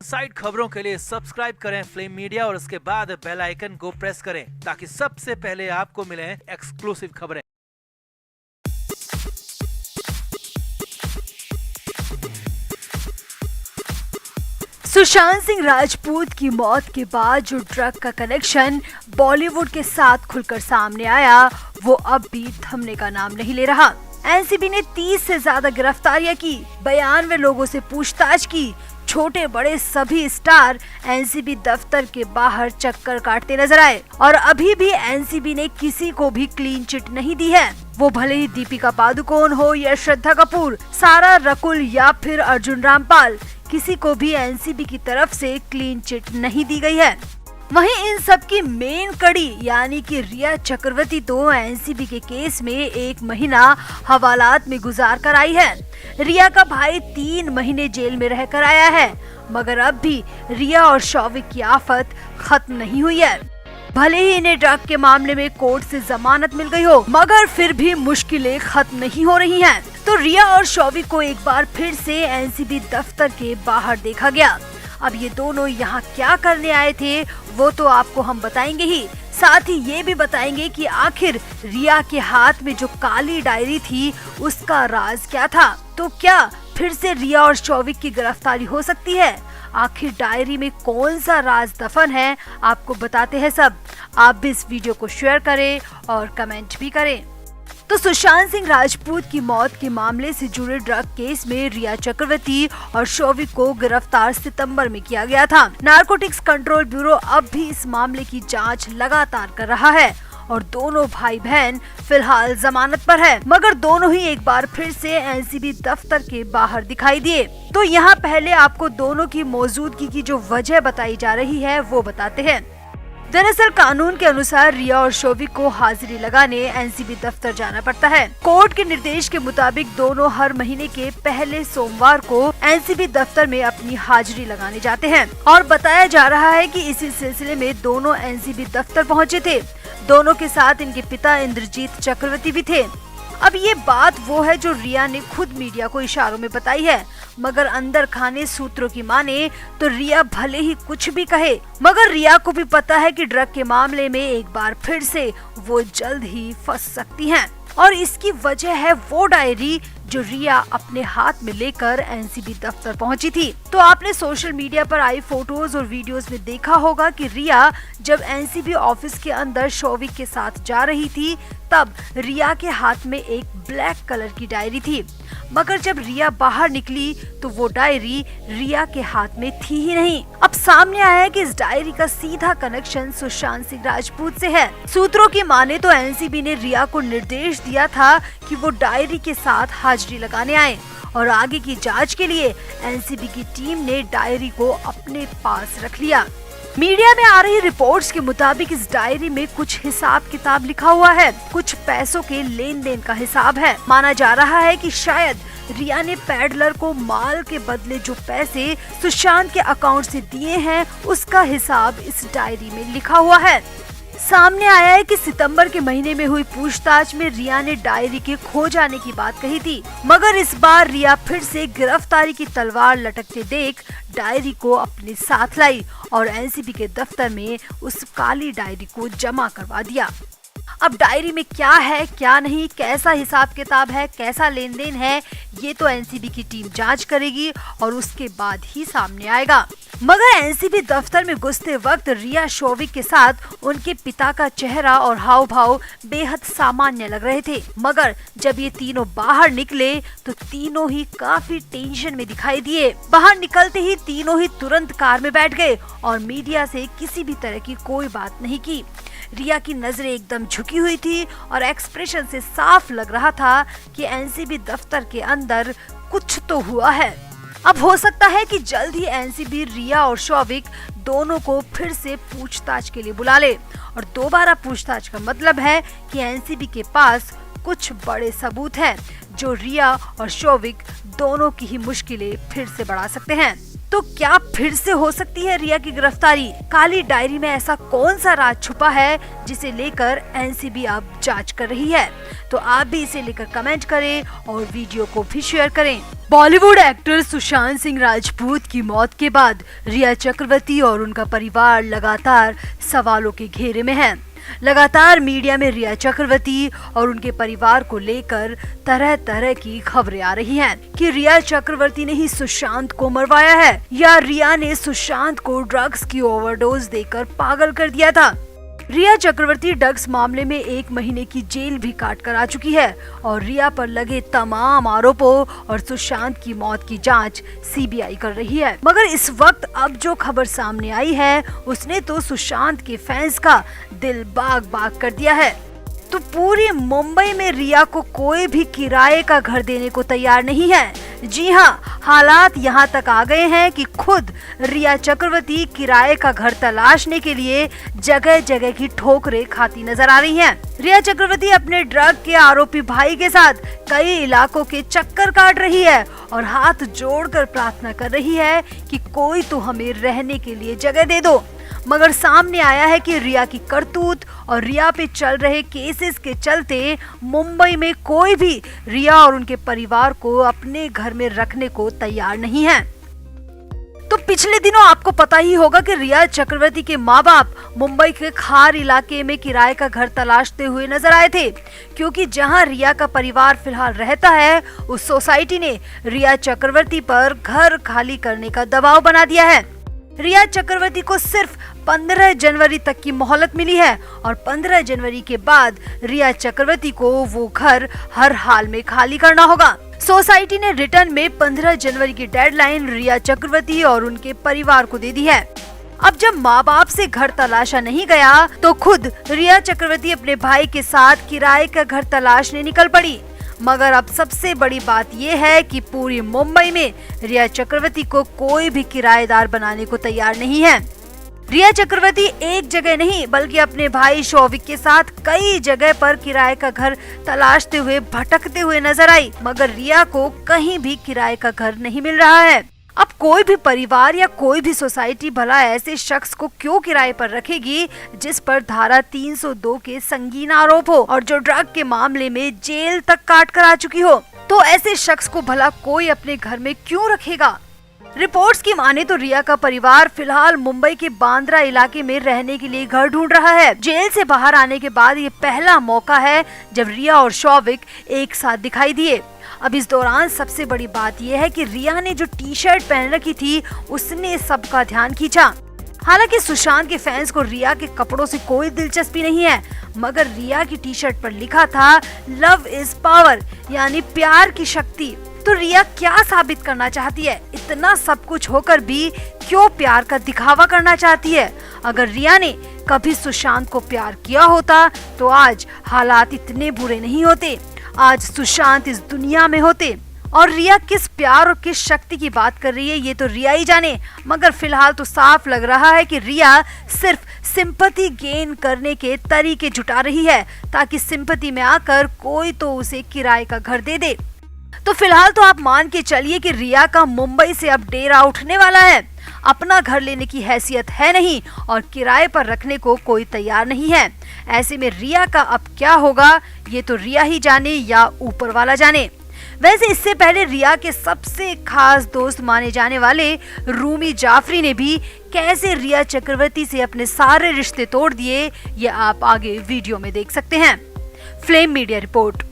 Side खबरों के लिए सब्सक्राइब करें फ्लेम मीडिया और उसके बाद बेल आइकन को प्रेस करें ताकि सबसे पहले आपको मिले एक्सक्लूसिव खबरें। सुशांत सिंह राजपूत की मौत के बाद जो ड्रग का कनेक्शन बॉलीवुड के साथ खुलकर सामने आया, वो अब भी थमने का नाम नहीं ले रहा। एनसीबी ने 30 से ज्यादा गिरफ्तारियां की, 92 लोगों से पूछताछ की। छोटे बड़े सभी स्टार एनसीबी दफ्तर के बाहर चक्कर काटते नजर आए और अभी भी एनसीबी ने किसी को भी क्लीन चिट नहीं दी है। वो भले ही दीपिका पादुकोण हो या श्रद्धा कपूर, सारा रकुल या फिर अर्जुन रामपाल, किसी को भी एनसीबी की तरफ से क्लीन चिट नहीं दी गई है। वहीं इन सब की मेन कड़ी यानी कि रिया चक्रवर्ती तो एनसीबी के केस में 1 महीना हवालात में गुजार कर आई है। रिया का भाई 3 महीने जेल में रहकर आया है, मगर अब भी रिया और शौविक की आफत खत्म नहीं हुई है। भले ही इन्हें ड्रग के मामले में कोर्ट से जमानत मिल गई हो, मगर फिर भी मुश्किलें खत्म नहीं हो रही हैं। तो रिया और शौविक को एक बार फिर से एनसीबी दफ्तर के बाहर देखा गया। अब ये दोनों यहाँ क्या करने आए थे वो तो आपको हम बताएंगे ही, साथ ही ये भी बताएंगे कि आखिर रिया के हाथ में जो काली डायरी थी उसका राज क्या था। तो क्या फिर से रिया और शौविक की गिरफ्तारी हो सकती है? आखिर डायरी में कौन सा राज दफन है, आपको बताते हैं सब। आप भी इस वीडियो को शेयर करें और कमेंट भी करें। तो सुशांत सिंह राजपूत की मौत के मामले से जुड़े ड्रग केस में रिया चक्रवर्ती और शौविक को गिरफ्तार सितंबर में किया गया था। नारकोटिक्स कंट्रोल ब्यूरो अब भी इस मामले की जांच लगातार कर रहा है और दोनों भाई बहन फिलहाल जमानत पर है, मगर दोनों ही एक बार फिर से एनसीबी दफ्तर के बाहर दिखाई दिए। तो यहाँ पहले आपको दोनों की मौजूदगी की जो वजह बताई जा रही है वो बताते हैं। दरअसल कानून के अनुसार रिया और शौविक को हाजिरी लगाने एनसीबी दफ्तर जाना पड़ता है। कोर्ट के निर्देश के मुताबिक दोनों हर महीने के पहले सोमवार को एनसीबी दफ्तर में अपनी हाजिरी लगाने जाते हैं और बताया जा रहा है कि इसी सिलसिले में दोनों एनसीबी दफ्तर पहुंचे थे। दोनों के साथ इनके पिता इंद्रजीत चक्रवर्ती भी थे। अब ये बात वो है जो रिया ने खुद मीडिया को इशारों में बताई है, मगर अंदर खाने सूत्रों की माने तो रिया भले ही कुछ भी कहे, मगर रिया को भी पता है कि ड्रग के मामले में एक बार फिर से वो जल्द ही फंस सकती हैं। और इसकी वजह है वो डायरी जो रिया अपने हाथ में लेकर एनसीबी दफ्तर पहुंची थी। तो आपने सोशल मीडिया पर आई फोटोज और वीडियोस में देखा होगा कि रिया जब एनसीबी ऑफिस के अंदर शौविक के साथ जा रही थी तब रिया के हाथ में एक ब्लैक कलर की डायरी थी, मगर जब रिया बाहर निकली तो वो डायरी रिया के हाथ में थी ही नहीं। अब सामने आया है कि इस डायरी का सीधा कनेक्शन सुशांत सिंह राजपूत से है। सूत्रों की माने तो एनसीबी ने रिया को निर्देश दिया था कि वो डायरी के साथ हाजिरी लगाने आए और आगे की जांच के लिए एनसीबी की टीम ने डायरी को अपने पास रख लिया। मीडिया में आ रही रिपोर्ट्स के मुताबिक इस डायरी में कुछ हिसाब किताब लिखा हुआ है, कुछ पैसों के लेन देन का हिसाब है। माना जा रहा है कि शायद रिया ने पैडलर को माल के बदले जो पैसे सुशांत के अकाउंट से दिए हैं उसका हिसाब इस डायरी में लिखा हुआ है। सामने आया है कि सितंबर के महीने में हुई पूछताछ में रिया ने डायरी के खो जाने की बात कही थी, मगर इस बार रिया फिर से गिरफ्तारी की तलवार लटकते देख डायरी को अपने साथ लाई और एनसीबी के दफ्तर में उस काली डायरी को जमा करवा दिया। अब डायरी में क्या है क्या नहीं, कैसा हिसाब किताब है, कैसा लेन देन है, ये तो एनसीबी की टीम जांच करेगी और उसके बाद ही सामने आएगा। मगर एनसीबी दफ्तर में घुसते वक्त रिया शौविक के साथ उनके पिता का चेहरा और हाव भाव बेहद सामान्य लग रहे थे, मगर जब ये तीनों बाहर निकले तो तीनों ही काफी टेंशन में दिखाई दिए। बाहर निकलते ही तीनों ही तुरंत कार में बैठ गए और मीडिया से किसी भी तरह की कोई बात नहीं की। रिया की नजरें एकदम झुकी हुई थी और एक्सप्रेशन से साफ लग रहा था कि एनसीबी दफ्तर के अंदर कुछ तो हुआ है। अब हो सकता है कि जल्द ही एनसीबी रिया और शौविक दोनों को फिर से पूछताछ के लिए बुला ले और दोबारा पूछताछ का मतलब है कि एनसीबी के पास कुछ बड़े सबूत हैं जो रिया और शौविक दोनों की ही मुश्किलें फिर से बढ़ा सकते हैं। तो क्या फिर से हो सकती है रिया की गिरफ्तारी? काली डायरी में ऐसा कौन सा राज छुपा है जिसे लेकर एनसीबी अब जांच कर रही है? तो आप भी इसे लेकर कमेंट करें और वीडियो को भी शेयर करें। बॉलीवुड एक्टर सुशांत सिंह राजपूत की मौत के बाद रिया चक्रवर्ती और उनका परिवार लगातार सवालों के घेरे में है। लगातार मीडिया में रिया चक्रवर्ती और उनके परिवार को लेकर तरह तरह की खबरें आ रही हैं कि रिया चक्रवर्ती ने ही सुशांत को मरवाया है या रिया ने सुशांत को ड्रग्स की ओवरडोज देकर पागल कर दिया था। रिया चक्रवर्ती ड्रग्स मामले में 1 महीने की जेल भी काट कर आ चुकी है और रिया पर लगे तमाम आरोपों और सुशांत की मौत की जांच सीबीआई कर रही है। मगर इस वक्त अब जो खबर सामने आई है उसने तो सुशांत के फैंस का दिल बाग बाग कर दिया है। तो पूरी मुंबई में रिया को कोई भी किराए का घर देने को तैयार नहीं है। जी हाँ, हालात यहाँ तक आ गए हैं कि खुद रिया चक्रवर्ती किराए का घर तलाशने के लिए जगह जगह की ठोकरें खाती नजर आ रही हैं। रिया चक्रवर्ती अपने ड्रग के आरोपी भाई के साथ कई इलाकों के चक्कर काट रही है और हाथ जोड़कर प्रार्थना कर रही है कि कोई तो हमें रहने के लिए जगह दे दो। मगर सामने आया है कि रिया की करतूत और रिया पे चल रहे केसेस के चलते मुंबई में कोई भी रिया और उनके परिवार को अपने घर में रखने को तैयार नहीं है। तो पिछले दिनों आपको पता ही होगा कि रिया चक्रवर्ती के माँ बाप मुंबई के खार इलाके में किराए का घर तलाशते हुए नजर आए थे, क्योंकि जहां रिया का परिवार फिलहाल रहता है उस सोसाइटी ने रिया चक्रवर्ती पर घर खाली करने का दबाव बना दिया है। रिया चक्रवर्ती को सिर्फ 15 जनवरी तक की मोहलत मिली है और 15 जनवरी के बाद रिया चक्रवर्ती को वो घर हर हाल में खाली करना होगा। सोसाइटी ने रिटर्न में 15 जनवरी की डेडलाइन रिया चक्रवर्ती और उनके परिवार को दे दी है। अब जब माँ बाप से घर तलाशा नहीं गया तो खुद रिया चक्रवर्ती अपने भाई के साथ किराए का घर तलाशने निकल पड़ी। मगर अब सबसे बड़ी बात यह है कि पूरी मुंबई में रिया चक्रवर्ती को कोई भी किराएदार बनाने को तैयार नहीं है। रिया चक्रवर्ती एक जगह नहीं बल्कि अपने भाई शौविक के साथ कई जगह पर किराए का घर तलाशते हुए भटकते हुए नजर आई, मगर रिया को कहीं भी किराए का घर नहीं मिल रहा है। अब कोई भी परिवार या कोई भी सोसाइटी भला ऐसे शख्स को क्यों किराए पर रखेगी जिस पर धारा 302 के संगीन आरोप हो और जो ड्रग के मामले में जेल तक काट कर आ चुकी हो। तो ऐसे शख्स को भला कोई अपने घर में क्यों रखेगा। रिपोर्ट्स की माने तो रिया का परिवार फिलहाल मुंबई के बांद्रा इलाके में रहने के लिए घर ढूंढ रहा है। जेल से बाहर आने के बाद ये पहला मौका है जब रिया और शौविक एक साथ दिखाई दिए। अब इस दौरान सबसे बड़ी बात यह है कि रिया ने जो टी शर्ट पहन रखी थी उसने सबका ध्यान खींचा। हालांकि सुशांत के फैंस को रिया के कपड़ों से कोई दिलचस्पी नहीं है, मगर रिया की टी शर्ट पर लिखा था लव इज पावर, यानी प्यार की शक्ति। तो रिया क्या साबित करना चाहती है? इतना सब कुछ होकर भी क्यों प्यार का दिखावा करना चाहती है? अगर रिया ने कभी सुशांत को प्यार किया होता तो आज हालात इतने बुरे नहीं होते, आज सुशांत इस दुनिया में होते। और रिया किस प्यार और किस शक्ति की बात कर रही है ये तो रिया ही जाने, मगर फिलहाल तो साफ लग रहा है कि रिया सिर्फ सिंपैथी गेन करने के तरीके जुटा रही है ताकि सिंपैथी में आकर कोई तो उसे किराए का घर दे दे। तो फिलहाल तो आप मान के चलिए कि रिया का मुंबई से अब डेरा उठने वाला है। अपना घर लेने की हैसियत है नहीं और किराए पर रखने को कोई तैयार नहीं है। ऐसे में रिया का अब क्या होगा ये तो रिया ही जाने या ऊपर वाला जाने। वैसे इससे पहले रिया के सबसे खास दोस्त माने जाने वाले रूमी जाफरी ने भी कैसे रिया चक्रवर्ती से अपने सारे रिश्ते तोड़ दिए ये आप आगे वीडियो में देख सकते हैं। Flame media report.